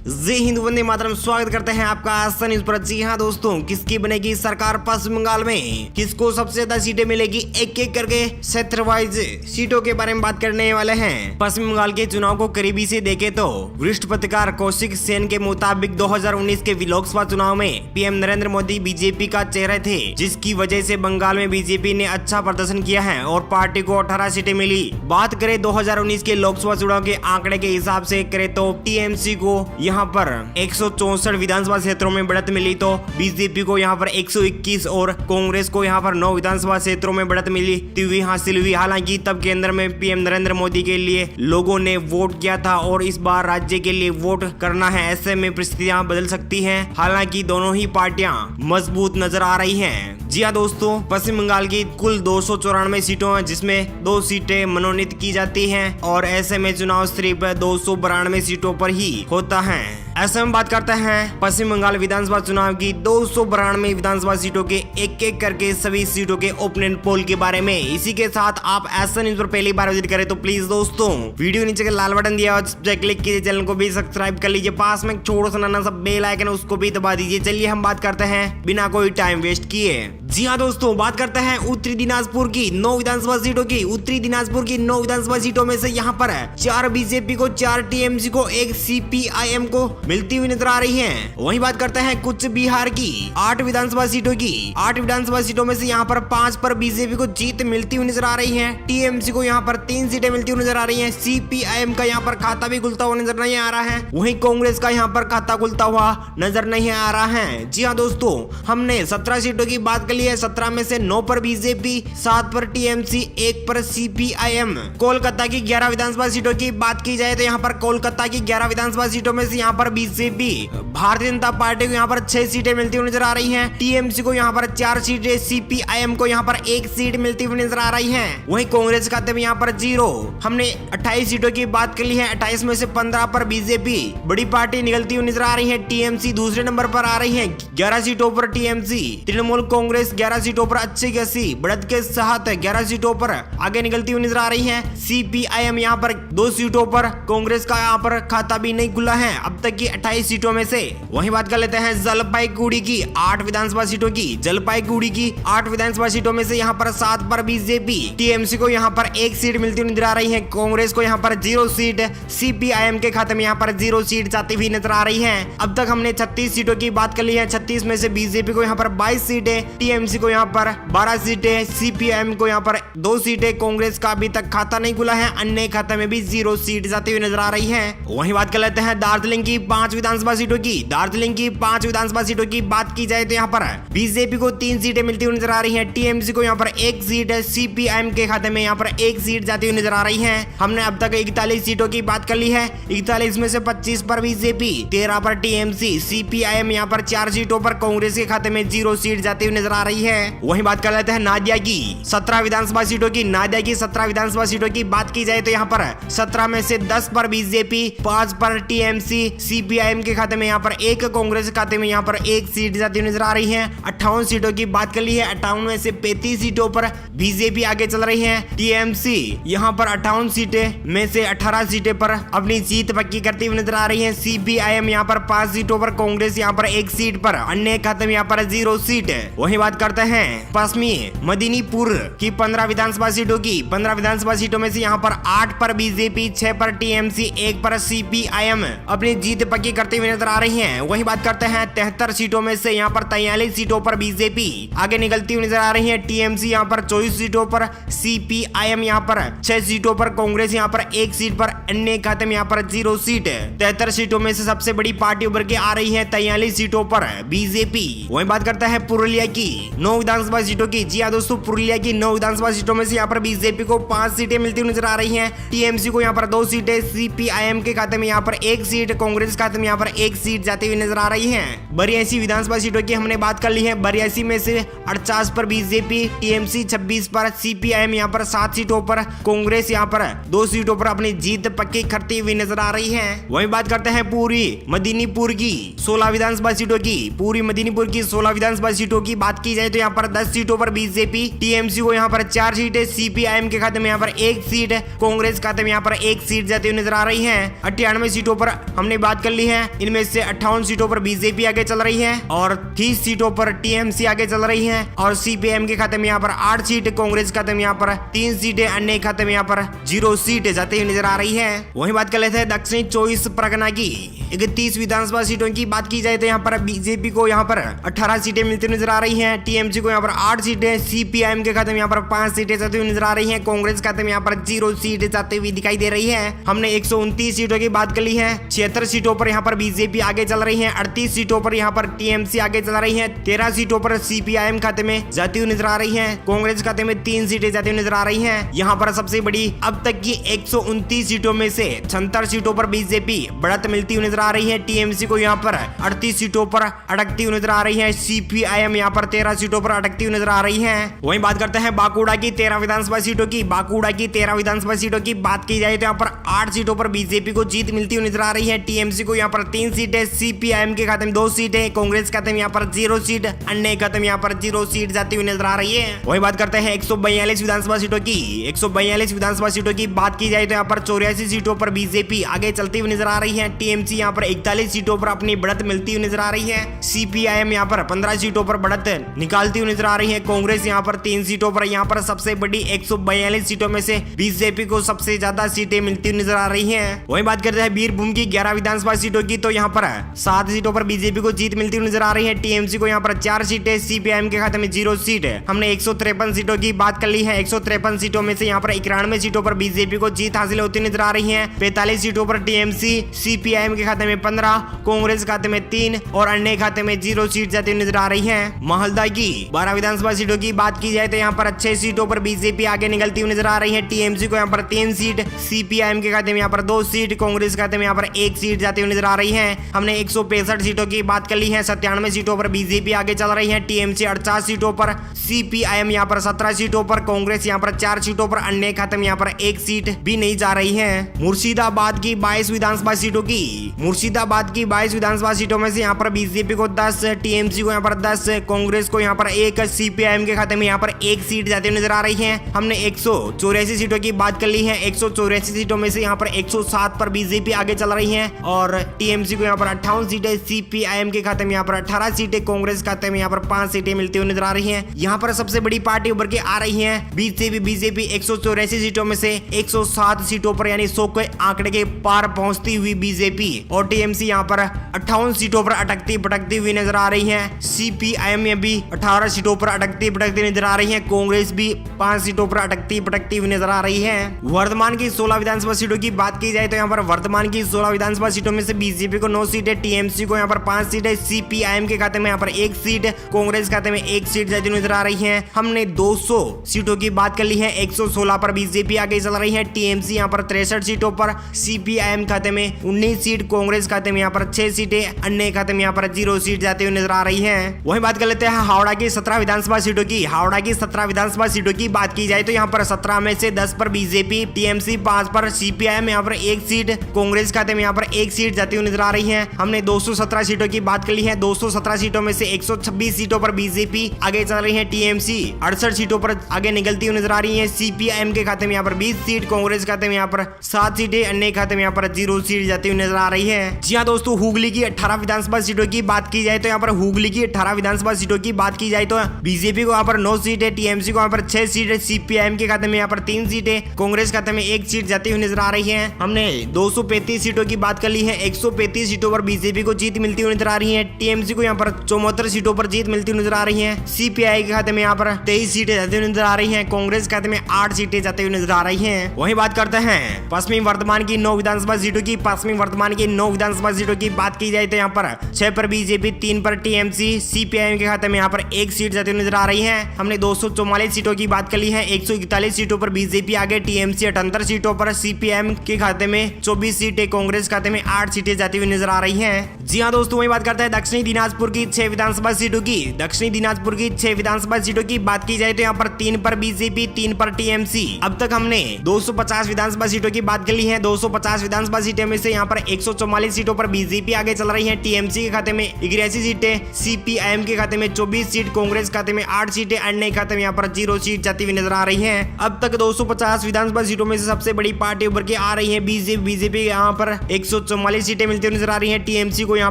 जय हिंद, वंदे मातरम। स्वागत करते हैं आपका आस्था न्यूज पर। जी हाँ दोस्तों, किसकी बनेगी सरकार पश्चिम बंगाल में, किसको सबसे ज्यादा सीटें मिलेगी, एक एक करके क्षेत्र वाइज सीटों के बारे में बात करने वाले हैं। पश्चिम बंगाल के चुनाव को करीबी से देखे तो वरिष्ठ पत्रकार कौशिक सेन के मुताबिक 2019 के लोकसभा चुनाव में पीएम नरेंद्र मोदी बीजेपी का चेहरा थे, जिसकी वजह से बंगाल में बीजेपपी ने अच्छा प्रदर्शन किया है और पार्टी को 18 सीटें मिली। बात करें 2019 के लोकसभा चुनाव के आंकड़े के हिसाब से करें तो टीएमसी को यहाँ पर 164 विधानसभा क्षेत्रों में बढ़त मिली, तो बीजेपी को यहाँ पर 121 और कांग्रेस को यहाँ पर 9 विधानसभा क्षेत्रों में बढ़त मिली हासिल हुई। हालांकि तब केंद्र में पीएम नरेंद्र मोदी के लिए लोगों ने वोट किया था और इस बार राज्य के लिए वोट करना है, ऐसे में परिस्थितियां बदल सकती हैं। हालांकि दोनों ही पार्टियां मजबूत नजर आ रही हैं। जी हाँ दोस्तों, पश्चिम बंगाल की कुल 294 सीटों हैं, जिसमें 2 सीटें मनोनीत की जाती हैं और ऐसे में चुनाव सिर्फ 292 सीटों पर ही होता है। ऐसे में बात करते हैं पश्चिम बंगाल विधानसभा चुनाव की 292 विधानसभा सीटों के एक एक करके सभी सीटों के ओपिनियन पोल के बारे में। इसी के साथ आप ऐसा न्यूज पर पहली बार विजिट करें तो प्लीज दोस्तों वीडियो नीचे के लाल बटन दिया और क्लिक कीजिए, चैनल को भी सब्सक्राइब कर लीजिए, पास में छोटा सा नाना सा बेल आइकन उसको भी दबा दीजिए। चलिए हम बात करते हैं बिना कोई टाइम वेस्ट किए। जी हाँ दोस्तों, बात करते हैं उत्तरी दिनाजपुर की 9 विधानसभा सीटों की। उत्तरी दिनाजपुर की 9 विधानसभा सीटों में से यहाँ पर 4 बीजेपी को, 4 टीएमसी को, 1 सीपीआईएम को मिलती हुई नजर आ रही हैं। वहीं बात करते हैं कुछ बिहार की 8 विधानसभा सीटों की। 8 विधानसभा सीटों में से यहाँ पर 5 पर बीजेपी को जीत मिलती हुई नजर आ रही है। टीएमसी को यहाँ पर 3 सीटें मिलती हुई नजर आ रही है। सीपीआईएम का यहाँ पर खाता भी खुलता हुआ नजर नहीं आ रहा है। वहीं कांग्रेस का यहाँ पर खाता खुलता हुआ नजर नहीं आ रहा है। जी हाँ दोस्तों, हमने 17 सीटों की बात कर ली है। 17 में से 9 पर बीजेपी, 7 पर टीएमसी, 1 पर सीपीआईएम। कोलकाता की 11 विधानसभा सीटों की बात की जाए तो यहाँ पर कोलकाता की 11 विधानसभा सीटों में से यहाँ पर बीजेपी, भारतीय जनता पार्टी को यहाँ पर 6 सीटें मिलती हुई नजर आ रही हैं। टीएमसी को यहाँ पर 4 सीटें, सीपीआईएम को यहाँ पर 1 सीट मिलती हुई नजर आ रही है। वहीं कांग्रेस खाते में यहाँ पर 0। हमने 28 सीटों की बात कर ली है। 28 में से 15 पर बीजेपी, बड़ी पार्टी निकलती हुई नजर आ रही है। टीएमसी दूसरे नंबर पर आ रही है, 11 सीटों पर टीएमसी। तृणमूल कांग्रेस 11 सीटों पर अच्छी खासी बढ़त के साथ 11 सीटों पर आगे निकलती हुई नजर आ रही है। सीपीआईएम यहाँ पर 2 सीटों पर, कांग्रेस का यहाँ पर खाता भी नहीं खुला है अब तक की 28 सीटों में से। वहीं बात कर लेते हैं जलपाईगुड़ी की 8 विधानसभा सीटों की। जलपाईगुड़ी की 8 विधानसभा सीटों में से यहाँ पर 7 पर बीजेपी, टीएमसी को यहाँ पर 1 सीट मिलती हुई नजर आ रही है। कांग्रेस को यहाँ पर 0 सीट, सीपीआईएम के खाते में यहाँ पर 0 सीट जाती हुई नजर आ रही है। अब तक हमने 36 सीटों की बात कर ली है। 36 में से बीजेपी को यहाँ पर 22 सीटें, टीएमसी को यहाँ पर 12 सीटें, सीपीआईएम को यहाँ पर 2 सीटें। कांग्रेस का अभी तक खाता नहीं खुला है, अन्य खाते में भी 0 सीट जाती हुई नजर आ रही है। वहीं बात कर लेते हैं दार्जिलिंग की 5 विधानसभा सीटों की। दार्जिलिंग की 5 विधानसभा सीटों की बात की जाए तो यहाँ पर बीजेपी को 3 सीटें मिलती हुई नजर आ रही है। टीएमसी को यहाँ पर 1 सीट है, सीपीआईएम के खाते में यहाँ पर 1 सीट जाती हुई नजर आ रही है। हमने अब तक 41 सीटों की बात कर ली है। 41 में से 25 पर बीजेपी, 13 पर टीएमसी, सीपीआईएम यहाँ पर 4 सीटों पर, कांग्रेस के खाते में 0 सीट जाती हुई नजर आ रही है। वहीं बात कर लेते हैं नादिया की 17 विधानसभा सीटों की। नादिया की 17 विधानसभा सीटों की बात की जाए तो यहाँ पर 17 में से 10 पर बीजेपी, 5 पर टीएमसी, सीपीआईएम के खाते में यहाँ पर 1, कांग्रेस खाते में यहाँ पर 1 सीट जाती हुई नजर आ रही है। 58 सीटों की बात कर ली है। 58 में से 35 सीटों पर बीजेपी आगे चल रही है। टीएमसी यहाँ पर 58 सीटें में से 18 सीटें पर अपनी जीत पक्की करती हुई नजर आ रही है। सीपीआईएम यहाँ पर 5 सीटों पर, कांग्रेस यहाँ पर 1 सीट पर, अन्य खाते में यहाँ पर 0 सीट। वहीं बात करते हैं पश्चिमी मदिनीपुर की 15 विधानसभा सीटों की। 15 विधानसभा सीटों में से यहाँ पर 8 पर बीजेपी, 6 पर टीएमसी, 1 पर सीपीआईएम अपनी जीत पक्की करते हुए नजर आ रही हैं। वहीं बात करते हैं 73 सीटों में से यहाँ पर 43 सीटों पर बीजेपी आगे निकलती हुई नजर आ रही है। टीएमसी यहाँ पर 24 सीटों पर, सीपीआईएम यहाँ पर 6 सीटों पर, कांग्रेस यहाँ पर 1 सीट पर, अन्य खाते में यहाँ पर 0 सीट। 73 सीटों में से सबसे बड़ी पार्टी उभर के आ रही है 43 सीटों पर बीजेपी। वहीं बात करते हैं पुरुलिया की 9 विधानसभा सीटों की। जी हाँ दोस्तों, पुरुलिया की 9 विधानसभा सीटों में से यहाँ पर बीजेपी को 5 सीटें मिलती हुई नजर आ रही हैं। टीएमसी को यहाँ पर 2 सीटें, सीपीआईएम के खाते में यहाँ पर 1 सीट, कांग्रेस खाते में यहाँ पर 1 सीट जाती हुई नजर आ रही है। 82 विधानसभा सीटों की हमने बात कर ली है। 82 में से 48 पर बीजेपी, टीएमसी 26 पर, सीपीआईएम यहाँ पर 7 सीटों पर, कांग्रेस यहाँ पर 2 सीटों पर अपनी जीत पक्की करती हुई नजर आ रही है। वहीं बात करते हैं पूरी मदिनीपुर की 16 विधानसभा सीटों की। पूरी मदिनीपुर की 16 विधानसभा सीटों की बात की की जाए तो यहाँ पर 10 सीटों पर बीजेपी, टीएमसी को यहाँ पर 4 सीटें, सीपीआईएम के खाते में यहाँ पर 1 सीट, कांग्रेस खाते में यहाँ पर 1 सीट जाती हुई नजर आ रही है। 98 सीटों पर हमने बात कर ली है, इनमें से 58 सीटों पर बीजेपी आगे चल रही है और 30 सीटों पर टीएमसी आगे चल रही है और सीपीएम के खाते में यहाँ पर 8 सीट, कांग्रेस खाते में यहाँ पर 3 सीटें, अन्य खाते में यहाँ पर 0 सीट जाती हुई नजर आ रही है। वहीं बात कर लेते हैं दक्षिणी 24 परगना की 31 विधानसभा सीटों की बात की जाए तो यहाँ पर बीजेपी को यहाँ पर 18 सीटें मिलती नजर आ रही हैं, टीएमसी को यहाँ पर 8 सीटें, सीपीआईएम के खाते में यहाँ पर 5 सीटें जाती हुई नजर आ रही हैं, कांग्रेस खाते में यहाँ पर 0 सीट जाती हुई दिखाई दे रही है। हमने 129 सीटों की बात कर ली है, 76 सीटों पर यहाँ पर बीजेपी आगे चल रही है, 38 सीटों पर यहाँ पर टीएमसी आगे चल रही है, 13 सीटों पर सीपीआईएम खाते में जाती हुई नजर आ रही है, कांग्रेस खाते में 3 सीटें जाती हुई नजर आ रही है। यहाँ पर सबसे बड़ी अब तक की 129 सीटों में से 76 सीटों पर बीजेपी बढ़त मिलती हुई नजर आ रही है, टीएमसी को यहाँ पर 38 सीटों पर अटकती हुई नजर आ रही है, सीपीआईएम यहाँ पर 13 सीटों पर अटकती हुई नजर आ रही है। वहीं बात करते हैं बांकुड़ा की 13 विधानसभा सीटों की। बांकुड़ा की 13 विधानसभा सीटों की बात की जाए तो यहाँ पर 8 सीटों पर बीजेपी को जीत मिलती हुई नजर आ रही है, टीएमसी को यहाँ पर 3 सीटें, सीपीआईएम के खाते में 2 सीटें, कांग्रेस खाते में यहाँ पर 0 सीट, अन्य खाते में यहाँ पर 0 सीट जाती हुई नजर आ रही है। वहीं बात करते हैं 142 विधानसभा सीटों की। 142 विधानसभा सीटों की बात की जाए तो यहाँ पर 84 सीटों पर बीजेपी आगे चलती हुई नजर आ रही है, टीएमसी यहाँ पर 41 सीटों पर अपनी बढ़त मिलती हुई नजर आ रही है, सीपीआईएम यहाँ पर 15 सीटों पर बढ़त निकालती हुई नजर आ रही है, कांग्रेस यहाँ पर 3 सीटों पर। यहाँ पर सबसे बड़ी 142 सीटों में से बीजेपी को सबसे ज्यादा सीटें मिलती हुई नजर आ रही हैं। वहीं बात करते हैं बीरभूम की 11 विधानसभा सीटों की, तो यहाँ पर 7 सीटों पर बीजेपी को जीत मिलती हुई नजर आ रही है, टीएमसी को यहाँ पर 4 सीटें, सीपीआईएम के खाते में 0 सीट। हमने 153 सीटों की बात कर ली है, 153 सीटों में से यहाँ पर 91 सीटों पर बीजेपी को जीत हासिल होती नजर आ रही है, 45 सीटों पर टीएमसी, सीपीआईएम के खाते में 15, कांग्रेस खाते में 3 और अन्य खाते में 0 सीट जाती नजर आ रही है। मालदा की 12 विधानसभा सीटों की बात की जाए तो यहाँ पर 6 सीटों पर बीजेपी आगे निकलती हुई नजर आ रही है, टीएमसी को यहाँ पर 3 सीट, सीपीआईएम के खाते में यहाँ पर 2 सीट, कांग्रेस खाते में यहाँ पर 1 सीट जाती हुई नजर आ रही है। हमने 165 सीटों की बात कर ली है, 97 सीटों पर बीजेपी आगे चल रही है, टीएमसी 48 सीटों पर, सीपीआईएम यहाँ पर 17 सीटों पर, कांग्रेस यहाँ पर 4 सीटों पर, अन्य खाते में यहाँ पर 1 सीट भी नहीं जा रही है। मुर्शिदाबाद की 22 विधानसभा सीटों की। मुर्शिदाबाद की 22 विधानसभा सीटों में से यहाँ पर बीजेपी को 10, टीएमसी को यहाँ पर 10, कांग्रेस को यहाँ पर 1, सीपीआईएम के खाते में यहाँ पर 1 सीट जाती हुई नजर आ रही है। हमने 184 सीटों की बात कर ली है, 184 सीटों में से यहाँ पर 107 पर बीजेपी आगे चल रही है और टीएमसी को यहाँ पर 58 सीटें, सीपीआईएम के खाते में यहाँ पर 18 सीटें, कांग्रेस खाते में यहाँ पर 5 सीटें मिलती हुई नजर आ रही है। यहाँ पर सबसे बड़ी पार्टी उभर के आ रही है बीजेपी 184 सीटों में से 107 सीटों पर यानी 100 के आंकड़े के पार पहुंचती हुई बीजेपी और टीएमसी यहाँ पर 58 सीटों पर अटकती भटकती हुई नजर आ रही है, सीपीआईएम में भी 18 सीटों पर अटकती भटकती नजर आ रही है, कांग्रेस भी 5 सीटों पर अटकती भटकती हुई नजर आ रही है। वर्तमान की 16 विधानसभा सीटों की बात की जाए तो यहाँ पर वर्तमान की 16 विधानसभा सीटों में से बीजेपी को 9 सीटें, टीएमसी को यहाँ पर 5 सीटें, सीपीआईएम के खाते में यहाँ पर 1 सीट, कांग्रेस खाते में 1 सीट जाती नजर आ रही है। हमने 200 सीटों की बात कर ली है, 116 पर बीजेपी आगे चल रही है, टीएमसी यहाँ पर 63 सीटों पर, सीपीआईएम खाते में 19 सीट, कांग्रेस खाते में यहाँ पर 6 सीटें, अन्य खाते में यहाँ पर 0 सीट जाती हुई नजर आ रही है। वहीं बात कर लेते हैं हावड़ा की 17 विधानसभा सीटों की। हावड़ा की 17 विधानसभा सीटों की बात की जाए तो यहाँ पर 17 में से 10 पर बीजेपी, टीएमसी 5 पर, सीपीआईएम यहाँ पर 1 सीट, कांग्रेस खाते में यहाँ पर 1 सीट जाती हुई नजर आ रही है। हमने 217 सीटों की बात कर ली है, 217 सीटों में से 126 सीटों पर बीजेपी आगे चल रही है, टीएमसी 68 सीटों पर आगे निकलती हुई नजर आ रही है, सीपीआईएम के खाते में यहाँ पर 20 सीट, कांग्रेस खाते में यहाँ पर 7 सीटें, अन्य खाते में यहाँ पर 0 सीट जाती हुई नजर आ रही है। जी हाँ दोस्तों, हुगली की 18 विधानसभा सीटों की बात की जाए तो यहाँ पर हुगली की 18 विधानसभा सीटों की बात की जाए तो बीजेपी को यहाँ पर 9 सीटें, टीएमसी को यहाँ पर 6 सीटें, सीपीआईएम के खाते में यहाँ पर 3 सीटें, कांग्रेस खाते में 1 सीट जाती हुई नजर आ रही है। हमने 235 सीटों की बात कर ली है, 135 सीटों पर बीजेपी को जीत मिलती हुई नजर आ रही है, टीएमसी को यहाँ पर 74 सीटों पर जीत मिलती हुई नजर आ रही है, सीपीआई के खाते में यहाँ पर 23 सीटें जाती हुई नजर आ रही है, कांग्रेस खाते में 8 सीटें जाती हुई नजर आ रही है। वहीं बात करते हैं पश्चिमी वर्धमान की 9 विधानसभा सीटों की। पश्चिमी वर्धमान की 9 विधानसभा सीटों की बात की जाए तो यहाँ पर 6 पर बीजेपी, 3 पर टीएमसी, सीपीआईएम के खाते में यहाँ पर 1 सीट जाती हुई नजर आ रही है। हमने 244 सीटों की बात कर ली है, 141 सीटों पर बीजेपी आगे, टीएमसी 78 सीटों पर, सीपीएम के खाते में 24 सीटें, कांग्रेस खाते में 8 सीटें जाती हुई नजर आ रही है। जी हाँ दोस्तों, वही बात करते हैं दक्षिणी दिनाजपुर की 6 विधानसभा सीटों की। दक्षिणी दिनाजपुर की 6 विधानसभा सीटों की बात की जाए तो यहाँ पर 3 पर बीजेपी, 3 पर टीएमसी। अब तक हमने 250 विधानसभा सीटों की बात कर ली है, 250 विधानसभा सीटों में से यहाँ पर 144 सीटों पर बीजेपी आगे चल रही है, टीएमसी के खाते में 81 सीटें, सीपीआईएम के खाते में 24 26 सीट, कांग्रेस खाते में 8 सीटें, अन्य खाते में यहाँ पर 0 सीट जाती हुई नजर आ रही है। अब तक 250 विधानसभा सीटों में से सबसे बड़ी पार्टी उभर के आ रही है बीजेपी यहाँ पर 144 सीटें मिलती हुई नजर आ रही है। टीएमसी को यहाँ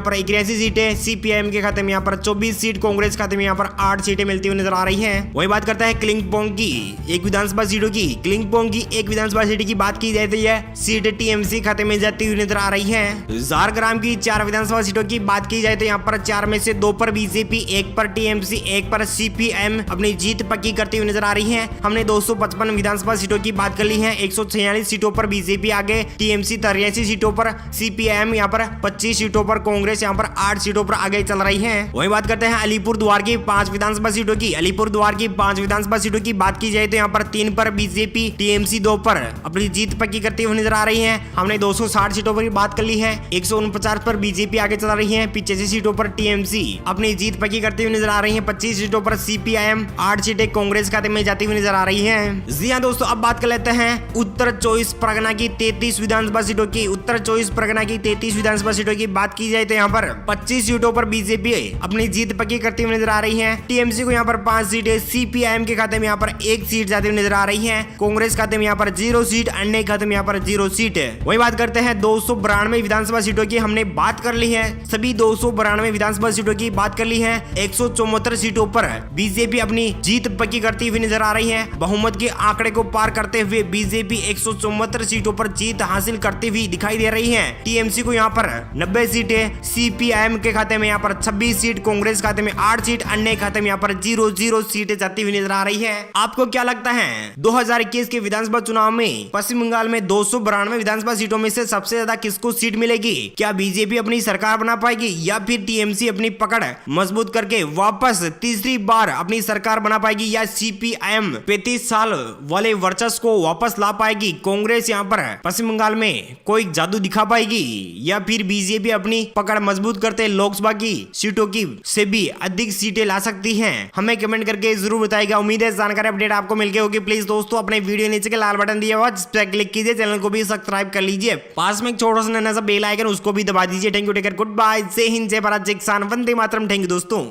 पर 81 सीटें, सीपीआईएम के खाते में यहाँ पर 24 सीट, कांग्रेस खाते में यहाँ पर 8 सीटें मिलती हुई नजर आ रही है। वही बात करता है क्लिंगपोंग की एक विधानसभा सीटों की। क्लिंगपोंग की एक विधानसभा सीट की बात की जाए तो यह सीट टीएमसी खाते में जाती हुई नजर आ रही है। झारग्राम की 4 विधानसभा सीटों की बात की जाए तो यहाँ पर 4 में से 2 पर बीजेपी, 1 पर टीएमसी, 1 पर सीपीएम अपनी जीत पक्की करती हुई नजर आ रही है। हमने 255 विधानसभा सीटों की बात कर ली है। 146 सीटों पर बीजेपी आगे, टीएमसी 83 सीटों पर, सीपीएम यहाँ पर 25 सीटों पर, कांग्रेस यहाँ पर 8 सीटों पर आगे चल रही है। वही बात करते हैं अलीपुरद्वार की 5 विधानसभा सीटों की। अलीपुरद्वार की 5 विधानसभा सीटों की बात की जाए तो यहाँ पर 3 पर बीजेपी, टीएमसी 2 पर अपनी जीत पक्की करती हुई नजर आ रही है। हमने 260 सीटों पर बात कर ली है। 149 पर बीजेपी आगे चल रही है, 85 सीटों पर टीएमसी अपनी जीत पक्की करती हुई नजर आ रही है, 25 सीटों पर सीपीआईएम, 8 सीटें कांग्रेस खाते में जाती हुई नजर आ रही है। जी हाँ दोस्तों, अब बात कर लेते हैं उत्तर 24 परगना की 33 विधानसभा सीटों की। उत्तर 24 परगना की 33 विधानसभा सीटों की बात की जाए तो यहाँ पर 25 सीटों पर बीजेपी अपनी जीत पक्की करती हुई नजर आ रही है। टीएमसी को यहाँ पर 5 सीटें, सीपीआईएम के खाते में यहाँ पर 1 सीट जाती हुई नजर आ रही है, कांग्रेस खाते में यहाँ पर 0 सीट, अन्य खाते में यहाँ पर 0 सीट। वही बात करते हैं 292 विधानसभा सीटों की हमने बात कर ली है। सभी 292 विधानसभा सीटों की बात कर ली है। 174 सीटों पर बीजेपी अपनी जीत पक्की करती हुई नजर आ रही है। बहुमत के आंकड़े को पार करते हुए बीजेपी 174 सीटों पर जीत हासिल करती हुई दिखाई दे रही है। टीएमसी को यहाँ पर 90 सीटें, सीपीआईएम के खाते में यहाँ पर 26 सीट, कांग्रेस खाते में 8 सीट, अन्य खाते में यहाँ पर 0 सीटें जाती हुई नजर आ रही है। आपको क्या लगता है 2021 के विधानसभा चुनाव में पश्चिम बंगाल में 292 विधानसभा सीटों में से सबसे ज्यादा किसको सीट मिलेगी? क्या बीजेपी अपनी सरकार बना पाएगी या फिर टीएमसी अपनी पकड़ मजबूत करके वापस तीसरी बार अपनी सरकार बना पाएगी, या सीपीआईएम 35 साल वाले वर्चस्व को वापस ला पाएगी? कांग्रेस यहाँ पर पश्चिम बंगाल में कोई जादू दिखा पाएगी या फिर बीजेपी अपनी पकड़ मजबूत करते लोकसभा की सीटों की से भी अधिक सीटें ला सकती हैं? हमें कमेंट करके जरूर बताइएगा। उम्मीद है जानकारी अपडेट आपको मिल गई होगी। प्लीज दोस्तों अपने वीडियो नीचे के लाल बटन दिया हुआ जिस पर क्लिक कीजिए, चैनल को भी सब्सक्राइब कर लीजिए, पास में एक छोटा सा नन्हा सा बेल आइकन उसको भी दबा दीजिए। Thank you, take care, good bye, Jai Hind, जय भारत, जय किसान, वंदे मातरम। थैंक यू दोस्तों।